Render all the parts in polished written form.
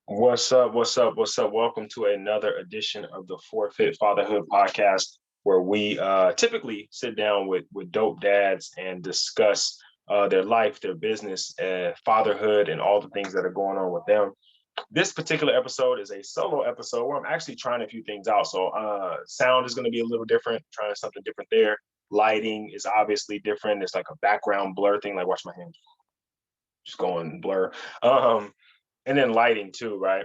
What's up? What's up? What's up? Welcome to another edition of the Fit Fatherhood Podcast, where we typically sit down with dope dads and discuss their life, their business, fatherhood, and all the things that are going on with them. This particular episode is a solo episode where I'm actually trying a few things out. So sound is going to be a little different, trying something different there. Lighting is obviously different. It's like a background blur thing. Like watch my hands just going blur. Um, and then lighting too, right?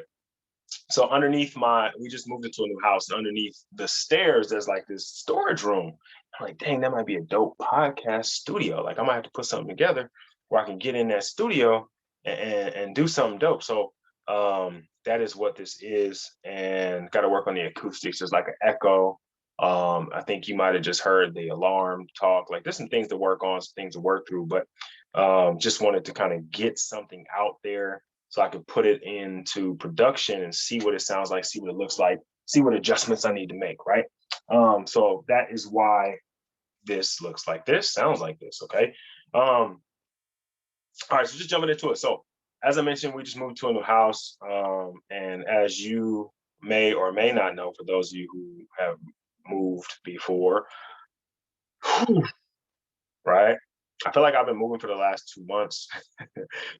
So we just moved into a new house. Underneath the stairs, there's like this storage room. I'm like, dang, that might be a dope podcast studio. Like I might have to put something together where I can get in that studio and do something dope. So that is what this is, and got to work on the acoustics. There's like an echo. I think you might have just heard the alarm talk. Like there's some things to work on, some things to work through, but just wanted to kind of get something out there so I could put it into production and see what it sounds like, see what it looks like, see what adjustments I need to make, right? So that is why this looks like this, sounds like this, okay? All right, so just jumping into it. So as I mentioned, we just moved to a new house. And as you may or may not know, for those of you who have moved before, right? I feel like I've been moving for the last 2 months,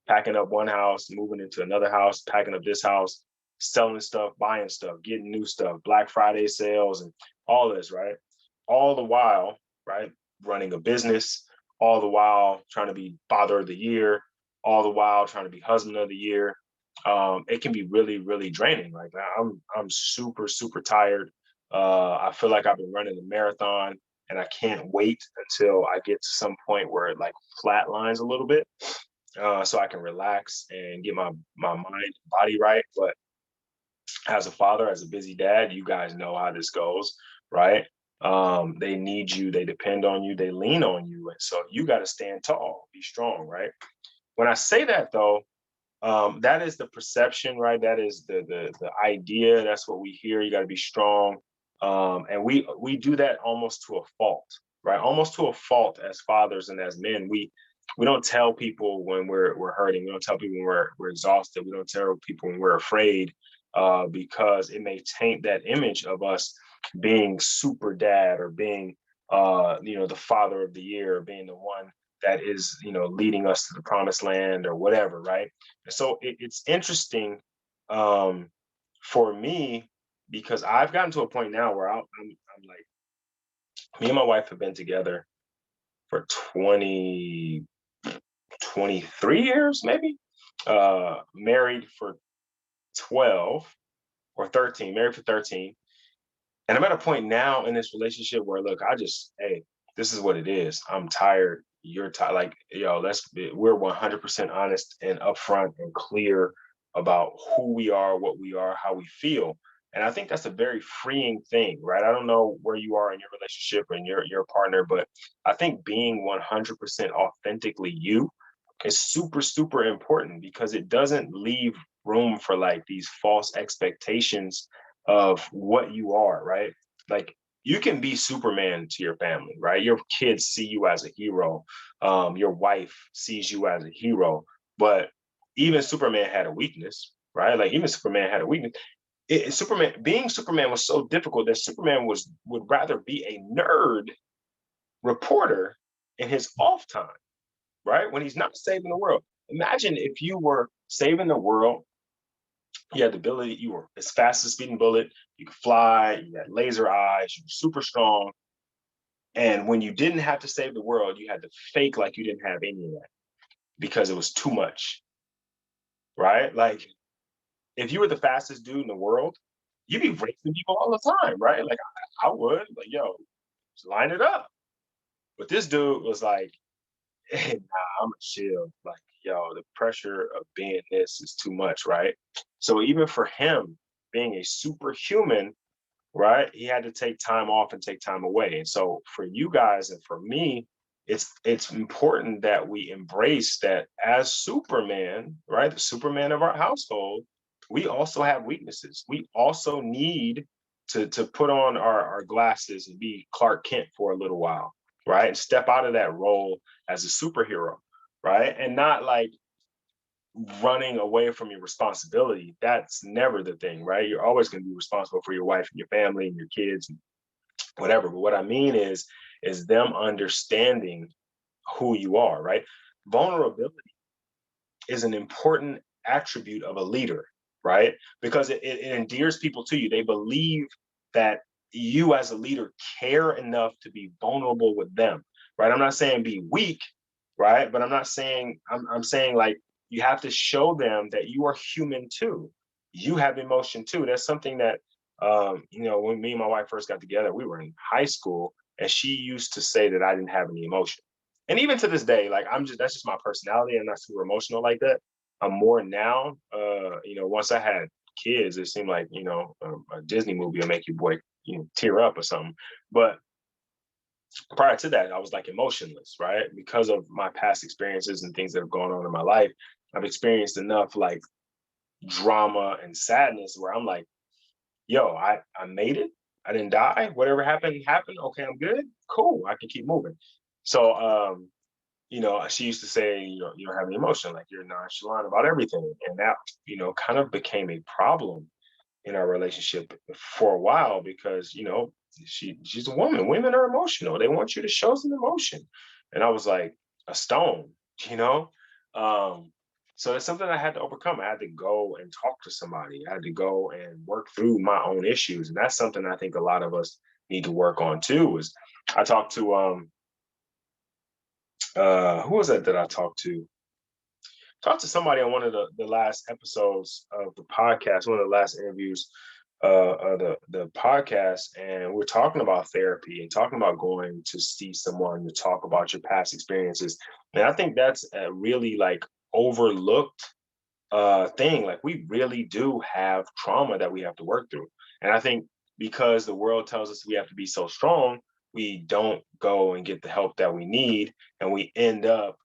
packing up one house, moving into another house, packing up this house, selling stuff, buying stuff, getting new stuff, Black Friday sales, and all this, right? All the while, right, running a business, all the while trying to be father of the year, all the while trying to be husband of the year. It can be really, really draining. Like I'm super, super tired. I feel like I've been running a marathon and I can't wait until I get to some point where it like flatlines a little bit, so I can relax and get my mind, body right. But as a father, as a busy dad, you guys know how this goes, right? They need you, they depend on you, they lean on you, and so you got to stand tall, be strong, right? When I say that though, that is the perception, right? That is the idea. That's what we hear. You got to be strong, and we do that almost to a fault, right? Almost to a fault as fathers and as men. We don't tell people when we're hurting. We don't tell people when we're exhausted. We don't tell people when we're afraid, because it may taint that image of us being super dad or being the father of the year, or being the one that is leading us to the promised land or whatever, right? And so it's interesting, for me, because I've gotten to a point now where I'm like, me and my wife have been together for 23 years, maybe. Married for 12 or 13, married for 13. And I'm at a point now in this relationship where, look, hey, this is what it is. I'm tired. You're tired. Like, we're 100% honest and upfront and clear about who we are, what we are, how we feel. And I think that's a very freeing thing, right? I don't know where you are in your relationship and your partner, but I think being 100% authentically you is super, super important, because it doesn't leave room for like these false expectations of what you are, right? Like you can be Superman to your family, right? Your kids see you as a hero. Your wife sees you as a hero, but even Superman had a weakness, right? Like even Superman had a weakness. Being Superman was so difficult that Superman would rather be a nerd reporter in his off time, right? When he's not saving the world. Imagine if you were saving the world. You had the ability, you were as fast as a speeding bullet, you could fly, you had laser eyes, you were super strong. And when you didn't have to save the world, you had to fake like you didn't have any of that because it was too much, right? Like if you were the fastest dude in the world, you'd be racing people all the time, right? Like I would, like, yo, just line it up. But this dude was like, hey, nah, I'm a chill. Like, yo, the pressure of being this is too much, right? So even for him being a superhuman, right, he had to take time off and take time away. And so for you guys and for me, it's important that we embrace that as Superman, right? The Superman of our household, we also have weaknesses. We also need to put on our glasses and be Clark Kent for a little while, right? And step out of that role as a superhero, right? And not like running away from your responsibility. That's never the thing, right? You're always going to be responsible for your wife and your family and your kids and whatever. But what I mean is them understanding who you are, right? Vulnerability is an important attribute of a leader, right? Because it endears people to you. They believe that you as a leader care enough to be vulnerable with them, right? I'm not saying be weak, right? But I'm saying like you have to show them that you are human too. You have emotion too. That's something that when me and my wife first got together, we were in high school, and she used to say that I didn't have any emotion. And even to this day, like that's just my personality. I'm not super emotional like that. I'm more now. Once I had kids, it seemed like a Disney movie will make you boy tear up or something. But prior to that, I was like emotionless, right? Because of my past experiences and things that have gone on in my life, I've experienced enough like drama and sadness where I'm like, yo, I made it. I didn't die. Whatever happened, happened. Okay, I'm good. Cool. I can keep moving. So she used to say, you don't have any emotion, like you're nonchalant about everything. And that, kind of became a problem in our relationship for a while because, she's a woman. Women are emotional. They want you to show some emotion. And I was like a stone, you know? Um, so it's something I had to overcome. I had to go and talk to somebody. I had to go and work through my own issues. And that's something I think a lot of us need to work on too, is I talked to who was that I talked to somebody on one of the last episodes of the podcast, one of the last interviews of the podcast, and we're talking about therapy and talking about going to see someone to talk about your past experiences. And I think that's a really like overlooked thing. Like we really do have trauma that we have to work through. And I think because the world tells us we have to be so strong, we don't go and get the help that we need, and we end up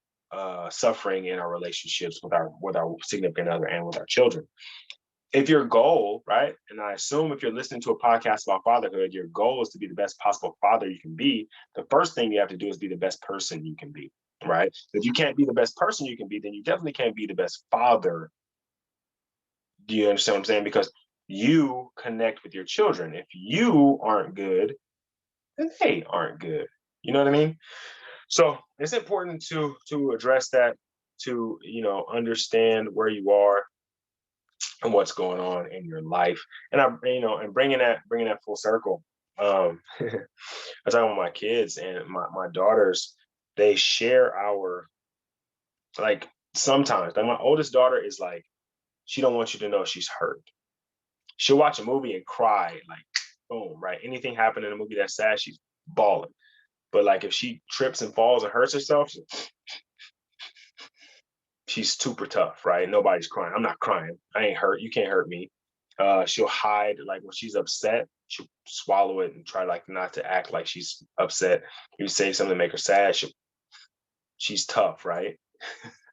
suffering in our relationships with our significant other and with our children. If your goal, right, and I assume if you're listening to a podcast about fatherhood, your goal is to be the best possible father you can be, the first thing you have to do is be the best person you can be, right? If you can't be the best person you can be, then you definitely can't be the best father. Do you understand what I'm saying? Because you connect with your children. If you aren't good, then they aren't good. You know what I mean? So it's important to address that, to understand where you are and what's going on in your life, and and bringing that full circle. I was talking with my kids and my daughters. They share our like sometimes. Like my oldest daughter is like she don't want you to know she's hurt. She'll watch a movie and cry like boom, right? Anything happened in a movie that's sad, she's bawling. But like if she trips and falls and hurts herself, she's super tough, right? Nobody's crying. I'm not crying. I ain't hurt. You can't hurt me. She'll hide, like when she's upset, she'll swallow it and try like not to act like she's upset. You say something to make her sad, she's tough, right?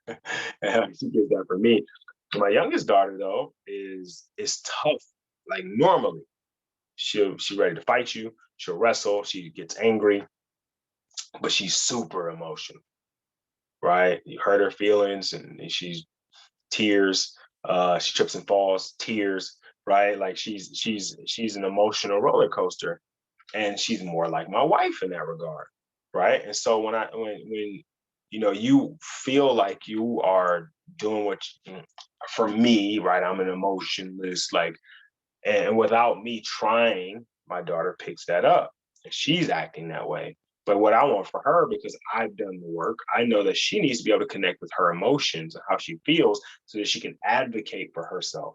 And she gets that from me. My youngest daughter though is tough. Like normally, she's ready to fight you. She'll wrestle. She gets angry, but she's super emotional, right? You hurt her feelings, and she's tears. She trips and falls, tears, right? Like she's an emotional roller coaster, and she's more like my wife in that regard, right? And so when you feel like you are doing for me, right? I'm an emotionless, like, and without me trying, my daughter picks that up and she's acting that way. But what I want for her, because I've done the work, I know that she needs to be able to connect with her emotions and how she feels so that she can advocate for herself,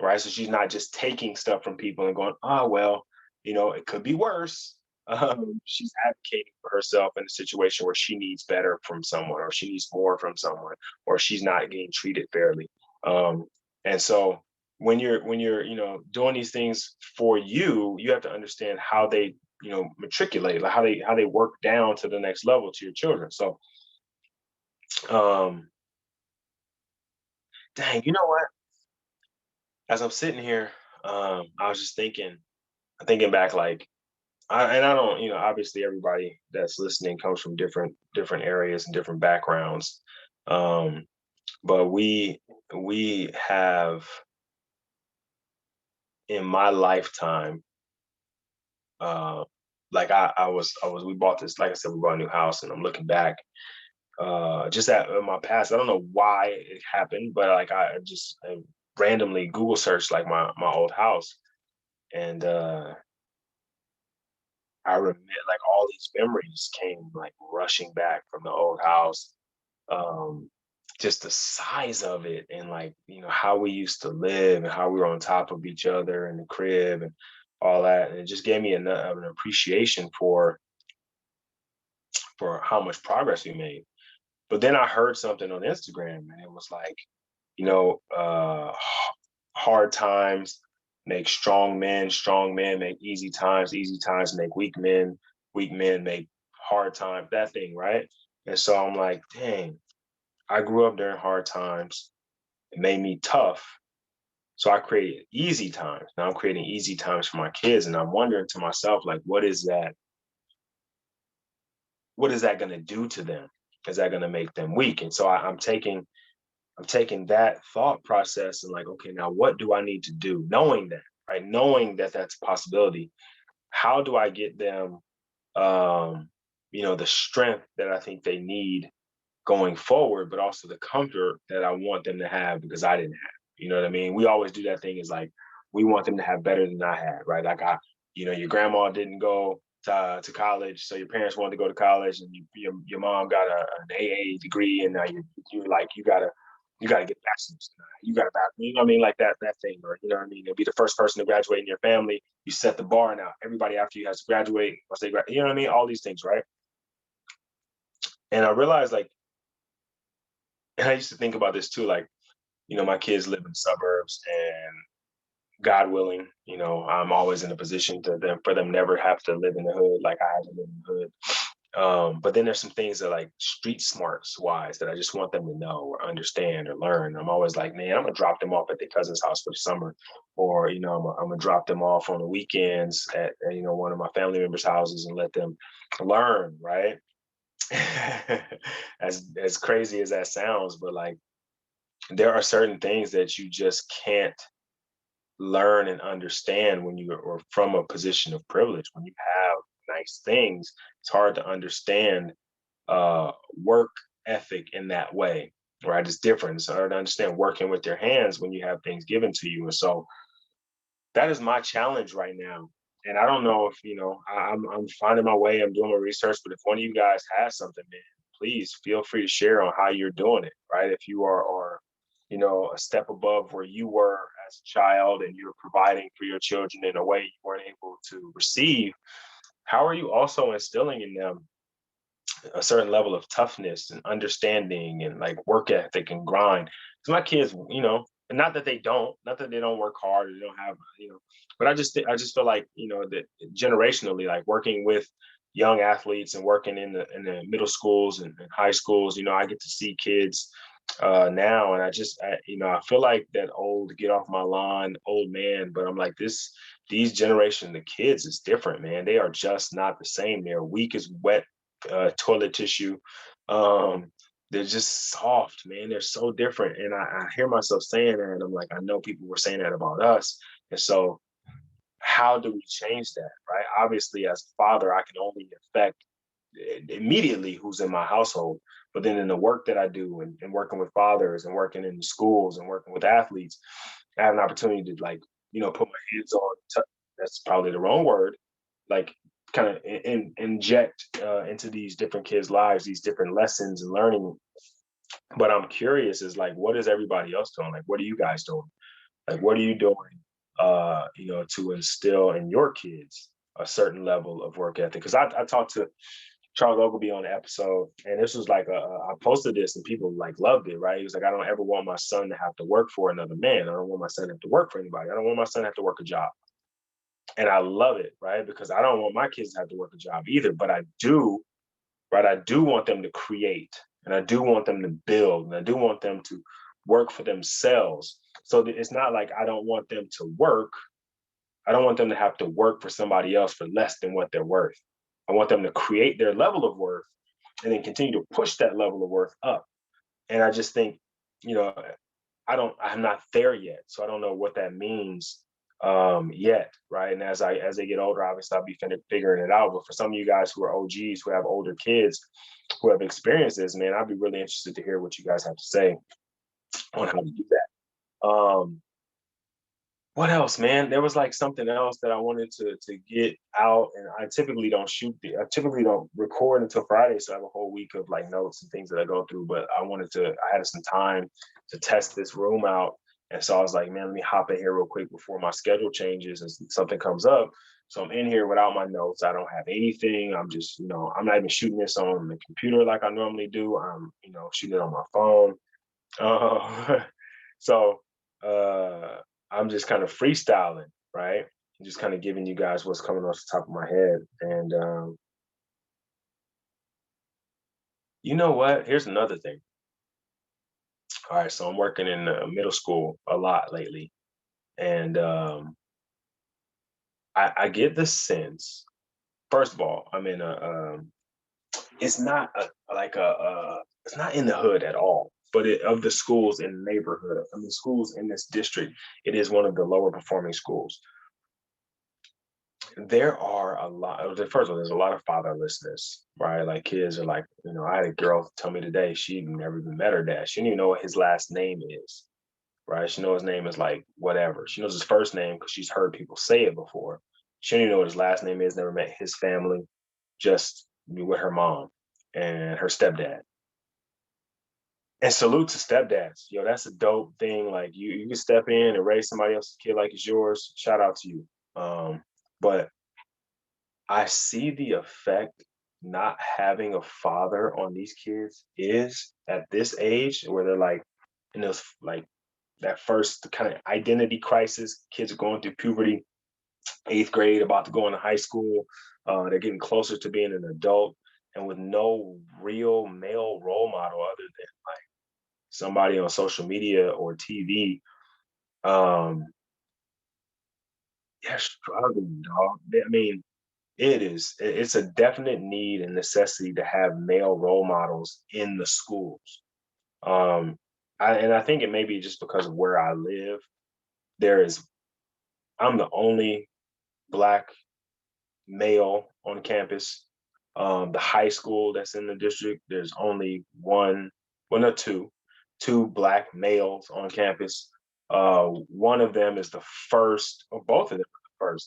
right? So she's not just taking stuff from people and going, oh, well, it could be worse. She's advocating for herself in a situation where she needs better from someone, or she needs more from someone, or she's not getting treated fairly. And so when you're doing these things for you, you have to understand how they matriculate, like how they work down to the next level to your children. So um dang, you know what, as I'm sitting here, I was just thinking back, like I don't, obviously everybody that's listening comes from different areas and different backgrounds. But we have in my lifetime, uh, like we bought this, like I said, we bought a new house, and I'm looking back, just at in my past. I don't know why it happened, but like I randomly Google searched like my old house, and I remember like all these memories came like rushing back from the old house. Um, just the size of it, and like, how we used to live and how we were on top of each other in the crib and all that. And it just gave me an appreciation for how much progress we made. But then I heard something on Instagram, and it was like, you know, uh, hard times make strong men make easy times make weak men make hard times, that thing, right? And so I'm like, dang, I grew up during hard times. It made me tough. So I created easy times. Now I'm creating easy times for my kids. And I'm wondering to myself, like, what is that going to do to them? Is that going to make them weak? And so I'm taking that thought process and like, okay, now what do I need to do? Knowing that, right? Knowing that that's a possibility. How do I get them, um, the strength that I think they need going forward, but also the comfort that I want them to have because I didn't have. You know what I mean? We always do that thing is like we want them to have better than I had, right? Like your grandma didn't go to college, so your parents wanted to go to college, and your mom got an AA degree, and now you're like you gotta get a bachelor's. You got a bachelor's. You know what I mean? Like that thing, or you know what I mean? You'll be the first person to graduate in your family. You set the bar now. Everybody after you has to graduate once they graduate. You know what I mean? All these things, right? And I realized like, and I used to think about this too, like, my kids live in suburbs, and God willing, I'm always in a position for them never have to live in the hood like I had to live in the hood. But then there's some things that like street smarts wise that I just want them to know or understand or learn. I'm always like, man, I'm gonna drop them off at their cousin's house for the summer, or I'm gonna drop them off on the weekends at one of my family members' houses and let them learn, right? As crazy as that sounds, but like there are certain things that you just can't learn and understand when you are from a position of privilege. When you have nice things, it's hard to understand work ethic in that way, right? It's different. It's hard to understand working with your hands when you have things given to you. And so that is my challenge right now. And I don't know if, I'm finding my way, I'm doing my research, but if one of you guys has something, man, please feel free to share on how you're doing it, right? If you are a step above where you were as a child and you're providing for your children in a way you weren't able to receive, how are you also instilling in them a certain level of toughness and understanding and like work ethic and grind? Because my kids, and not that they don't work hard or they don't have, but I just feel like, that generationally, like working with young athletes and working in the middle schools and high schools, I get to see kids now, and I feel like that old get off my lawn old man, but I'm like these generation the kids is different, man. They are just not the same. They're weak as wet toilet tissue. um they're just soft, man. They're so different, and I hear myself saying that, and I'm like, I know people were saying that about us. And so how do we change that, right? Obviously, as a father, I can only affect immediately who's in my household. But then in the work that I do, and working with fathers and working in the schools and working with athletes, I have an opportunity to like, put my hands on, that's probably the wrong word, like kind of inject into these different kids' lives, these different lessons and learning. But I'm curious is like, what is everybody else doing? Like, what are you guys doing? Like, what are you doing, to instill in your kids a certain level of work ethic? Because I talked to Charles Ogilvy on the episode, and this was like I posted this and people like loved it, right? He was like, I don't ever want my son to have to work for another man. I don't want my son to have to work for anybody. I don't want my son to have to work a job. And I love it, right? Because I don't want my kids to have to work a job either. But I do, right? I do want them to create, and I do want them to build, and I do want them to work for themselves. So that it's not like I don't want them to work. I don't want them to have to work for somebody else for less than what they're worth. I want them to create their level of worth and then continue to push that level of worth up. And I just think, you know, I'm not there yet. So I don't know what that means yet, right? And as they get older, obviously I'll be figuring it out. But for some of you guys who are OGs, who have older kids, who have experienced this, man, I'd be really interested to hear what you guys have to say on how to do that. What else, man? There was like something else that I wanted to get out, and I typically don't record until Friday, so I have a whole week of like notes and things that I go through. But I had some time to test this room out, and so I was like, man, let me hop in here real quick before my schedule changes and something comes up. So I'm in here without my notes. I don't have anything. I'm just, I'm not even shooting this on the computer like I normally do. I'm, shooting it on my phone. Uh, so uh, I'm just kind of freestyling, right? Just kind of giving you guys what's coming off the top of my head. And you know what? Here's another thing. All right, so I'm working in middle school a lot lately, and I get the sense. First of all, I'm in it's not it's not in the hood at all, but of the schools in the neighborhood, I mean, schools in this district, it is one of the lower performing schools. There are a lot. First of all, there's a lot of fatherlessness, right? Like kids are like, I had a girl tell me today she never even met her dad. She didn't even know what his last name is, right? She knows his name is like whatever. She knows his first name because she's heard people say it before. She didn't even know what his last name is. Never met his family. Just knew with her mom and her stepdad. And salute to stepdads. Yo, that's a dope thing. Like you can step in and raise somebody else's kid like it's yours. Shout out to you. But I see the effect not having a father on these kids is at this age where they're like in those like that first kind of identity crisis. Kids are going through puberty, 8th grade, about to go into high school. They're getting closer to being an adult, and with no real male role model other than like somebody on social media or TV. Um, they're struggling, dog. I mean, it's a definite need and necessity to have male role models in the schools. Um, I think it may be just because of where I live. There is I'm the only black male on campus. The high school that's in the district, there's only one, well, no, two black males on campus. One of them is the first, or both of them are the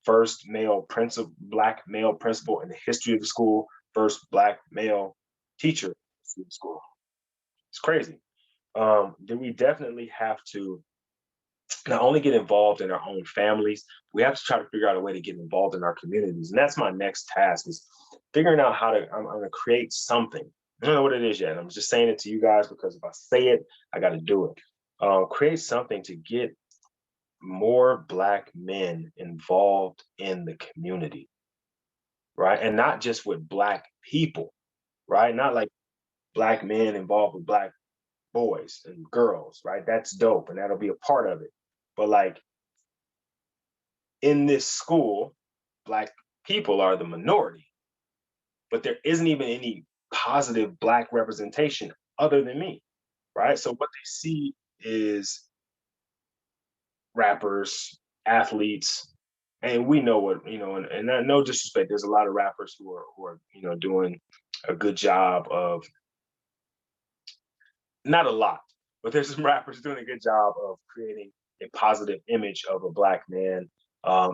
first male principal, black male principal in the history of the school, first black male teacher in the school. It's crazy. Then we definitely have to not only get involved in our own families, we have to try to figure out a way to get involved in our communities. And that's my next task is figuring out I'm going to create something. I don't know what it is yet. I'm just saying it to you guys because if I say it, I got to do it. Create something to get more black men involved in the community, right? And not just with black people, right? Not like black men involved with black boys and girls, right? That's dope. And that'll be a part of it. But like in this school, black people are the minority, but there isn't even any positive black representation other than me, right? So what they see is rappers, athletes, and we know what and no disrespect. There's a lot of rappers who are doing a good job of not a lot, but there's some rappers doing a good job of creating a positive image of a black man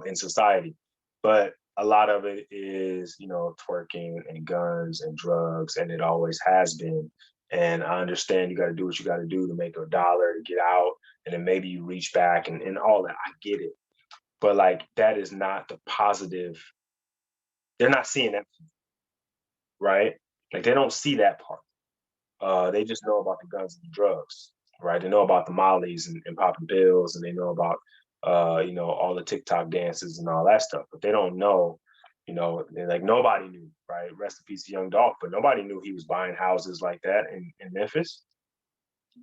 in society. But a lot of it is, twerking and guns and drugs, and it always has been. And I understand you got to do what you got to do to make a dollar to get out, and then maybe you reach back and all that. I get it. But like that is not the positive. They're not seeing that, right? Like they don't see that part. They just know about the guns and the drugs, right? They know about the mollies and popping pills, and they know about all the TikTok dances and all that stuff. But they don't know, like nobody knew, right? Rest in peace, Young Dolph, but nobody knew he was buying houses like that in Memphis.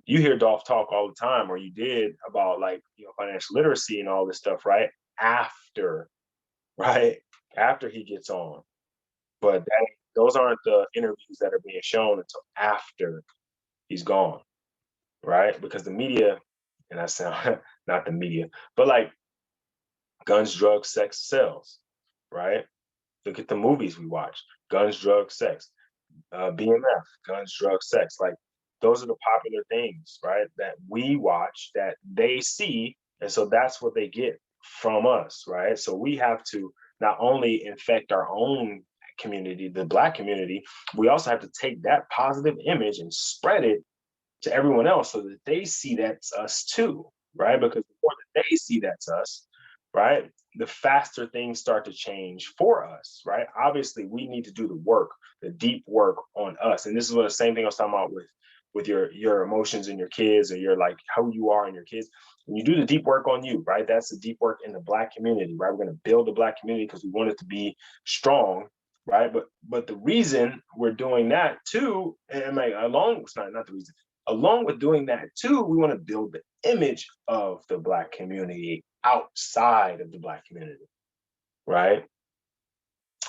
You hear Dolph talk all the time, or you did about like financial literacy and all this stuff, right? After, right? After he gets on, but those aren't the interviews that are being shown until after he's gone. right? Because the media, and I sound not the media, but like guns, drugs, sex sells, right? Look at the movies we watch: guns, drugs, sex. BMF, guns, drugs, sex. Like those are the popular things, right? That we watch, that they see, and so that's what they get from us, right? So we have to not only infect our own community, the Black community, we also have to take that positive image and spread it to everyone else so that they see that's us too, right? Because the more that they see that's us, right, the faster things start to change for us, right? Obviously, we need to do the work, the deep work on us. And this is what the same thing I was talking about with your emotions and your kids, or your like how you are and your kids. When you do the deep work on you, right? That's the deep work in the Black community, right? We're going to build the Black community because we want it to be strong, right? But the reason we're doing that too, and like along, it's not the reason, along with doing that too, we want to build the image of the Black community outside of the Black community, right?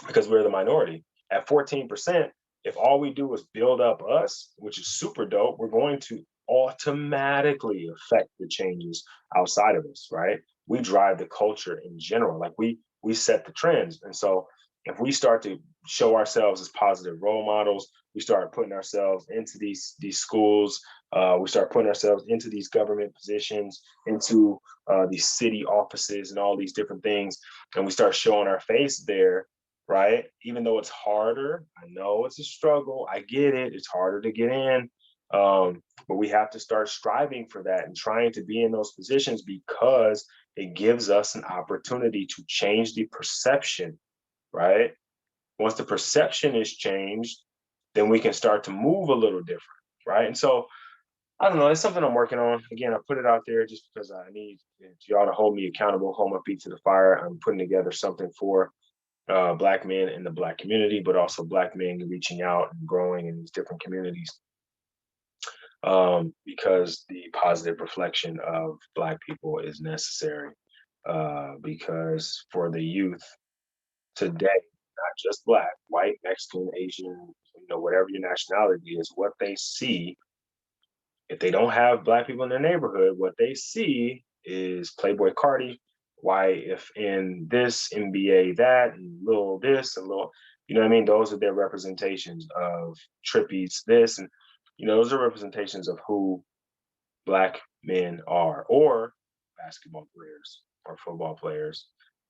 Because we're the minority. At 14%, if all we do is build up us, which is super dope, we're going to automatically affect the changes outside of us, right? We drive the culture in general. Like we set the trends. And so if we start to show ourselves as positive role models, we start putting ourselves into these schools, we start putting ourselves into these government positions, into these city offices and all these different things, and we start showing our face there, right? Even though it's harder, I know it's a struggle. I get it. It's harder to get in. But we have to start striving for that and trying to be in those positions, because it gives us an opportunity to change the perception, right? Once the perception is changed, then we can start to move a little different, right? And so I don't know. It's something I'm working on. Again, I put it out there just because I need y'all to hold me accountable, hold my feet to the fire. I'm putting together something for Black men in the Black community, but also Black men reaching out and growing in these different communities, because the positive reflection of Black people is necessary. Because for the youth today, not just Black, white, Mexican, Asian, whatever your nationality is, what they see, if they don't have Black people in their neighborhood, what they see is Playboy Cardi, YF in this, NBA that, and little this, and little, you know what I mean? Those are their representations of Trippy's this, and those are representations of who Black men are, or basketball players or football players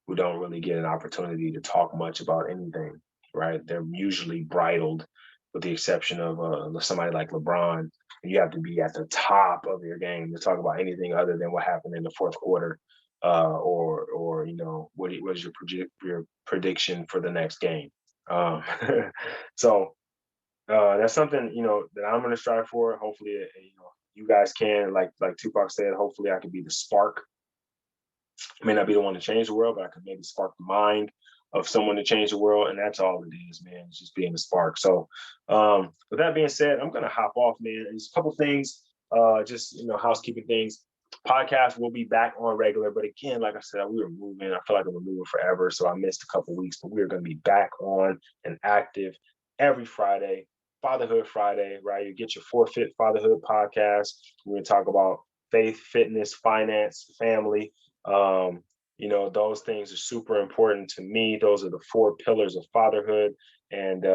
who don't really get an opportunity to talk much about anything, right? They're usually bridled, with the exception of somebody like LeBron. You have to be at the top of your game to talk about anything other than what happened in the fourth quarter, or what is your prediction for the next game? Um, so that's something that I'm going to strive for. Hopefully, you guys can, like Tupac said. Hopefully, I can be the spark. I may not be the one to change the world, but I could maybe spark the mind of someone to change the world, and that's all it is, man. It's just being a spark. So, with that being said, I'm going to hop off, man. There's a couple things, just housekeeping things. Podcast will be back on regular, but again, like I said, we were moving. I feel like I've been moving forever, so I missed a couple weeks, but we're going to be back on and active every Friday. Fatherhood Friday, right? You get your Fit Fatherhood podcast. We're going to talk about faith, fitness, finance, family. Those things are super important to me. Those are the 4 pillars of fatherhood, and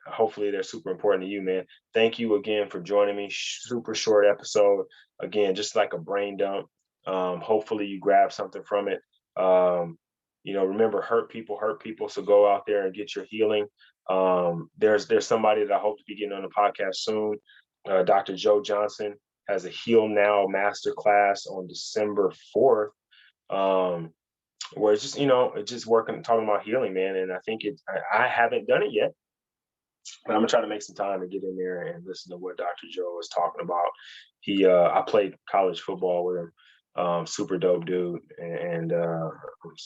hopefully they're super important to you, man. Thank you again for joining me. Super short episode. Again, just like a brain dump. Hopefully you grab something from it. Remember, hurt people. So go out there and get your healing. There's somebody that I hope to be getting on the podcast soon. Dr. Joe Johnson has a Heal Now masterclass on December 4th, where it's just working, talking about healing, man. And I think I haven't done it yet, but I'm gonna try to make some time to get in there and listen to what Dr. Joe is talking about. I played college football with him. Super dope dude, and I'm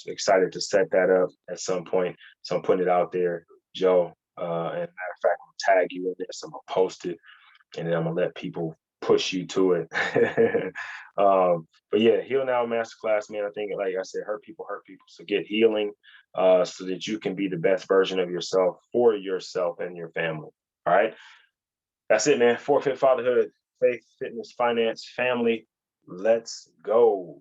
excited to set that up at some point. So I'm putting it out there, Joe. And matter of fact, I'm gonna tag you in there, so I'm gonna post it, and then I'm gonna let people push you to it. But yeah, Heal Now Masterclass, man. I think, like I said, hurt people. So get healing, so that you can be the best version of yourself for yourself and your family. All right. That's it, man. Fit Fatherhood. faith, fitness, finance, family. Let's go.